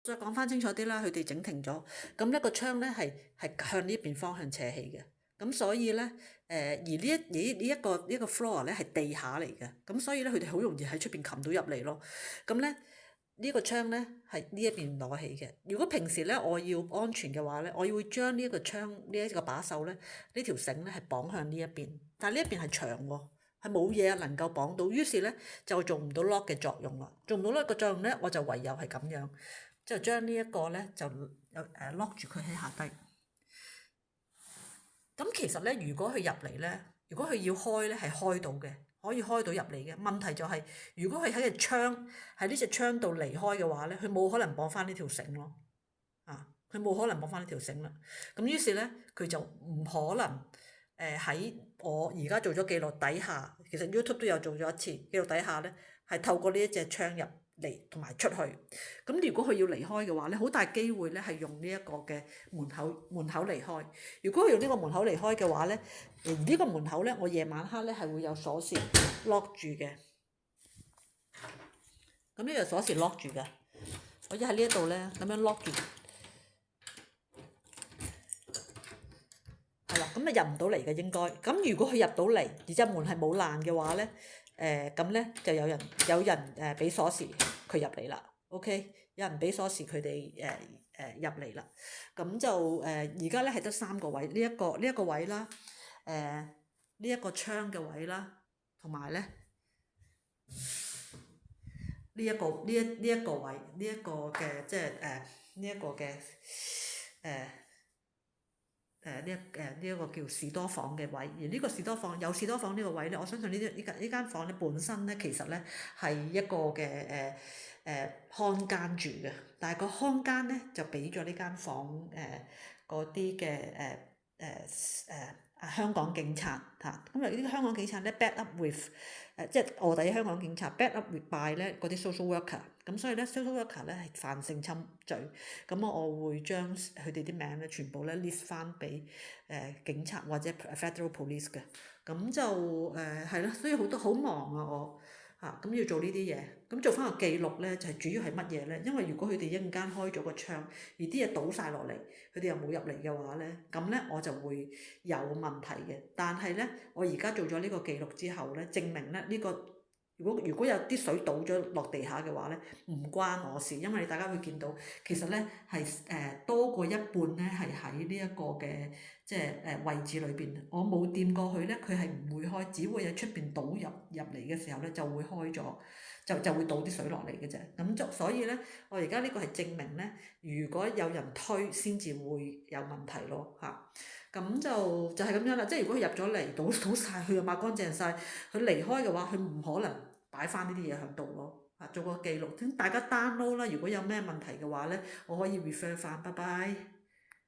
再講翻清楚啲啦，佢哋整停咗，咁呢個窗咧係向呢邊方向斜起嘅，咁所以咧而呢一個 floor 咧係地下嚟嘅，咁所以咧佢哋好容易喺出邊擒到入嚟咯。咁咧呢個窗咧係呢一邊攞起嘅。如果平時咧我要安全嘅話咧，我會將呢一個窗呢一個把手咧呢條繩咧係綁向呢一邊，但係呢一邊係長喎。係冇嘢能夠綁到，於是咧就做唔到 lock 嘅作用啦。做唔到 lock 嘅作用咧，我就唯有係咁樣，就將呢一個咧就lock 住佢喺下低。咁其實咧，如果佢入嚟咧，如果佢要開咧，係開到嘅，可以開到入嚟嘅。問題就係，如果佢喺隻窗喺呢隻窗度離開嘅話咧，佢冇可能綁翻呢條繩咯。佢冇可能綁翻呢條繩啦。咁於是咧，佢就唔可能。喺我而家做咗記錄底下，其實 YouTube 都有做咗一次記錄底下咧，係透過呢一隻窗入嚟同埋出去。咁如果佢要離開嘅話咧，好大機會咧係用呢一個嘅門口離開。如果佢用呢個門口離開嘅話咧，而呢個門口咧，我夜晚黑咧係會有鎖匙 lock 住嘅。咁呢個鎖匙 lock 住嘅，我而家喺呢一度咧咁樣 lock 住。咁咪入唔到嚟嘅應該。咁如果佢入到嚟，而隻門係冇爛嘅話咧，咁咧就有人俾鎖匙佢入嚟啦。OK， 有人俾鎖匙佢哋入嚟啦。咁就而家咧係得3個位，呢一個位啦，呢一個窗嘅位啦，同埋咧呢一個位，呢一個嘅即係呢一個嘅呢一個叫士多房嘅位，而呢個士多房有士多房呢個位咧，我相信呢間房咧本身咧其實咧係一個嘅看更住嘅，但係個看更咧就俾咗呢間房嗰啲嘅香港警察嚇，咁啊呢個香港警察咧 back up with 即係臥底香港警察 back up with by 咧嗰啲 social worker，咁所以咧 social worker 咧係犯性侵罪，咁我會將佢哋啲名咧全部咧 list 翻俾警察或者 federal police 嘅，咁就係咯，所以好忙啊我。咁要做呢啲嘢，咁做翻個記錄咧，就係主要係乜嘢咧？因為如果佢哋一陣間開咗個窗，而啲嘢倒晒落嚟，佢哋又冇入嚟嘅話咧，咁咧我就會有問題嘅。但係咧，我而家做咗呢個記錄之後咧，證明咧呢個如果有啲水倒咗落地下嘅話咧，唔關我事，因為大家會見到其實咧係多過一半咧係喺呢一個嘅即係位置裏邊，我冇掂過佢咧，佢係唔會開，只會喺出邊倒入嚟嘅時候咧就會開咗，就會倒啲水落嚟嘅啫。咁所以咧，我而家呢個係證明咧，如果有人推先至會有問題咯嚇。咁就係咁樣啦，即係如果佢入咗嚟倒晒，佢又抹乾淨晒，佢離開嘅話，佢唔可能擺翻呢啲嘢喺度咯。做個記錄，咁大家 download 啦。如果有咩問題嘅話咧，我可以 refer 翻。拜拜。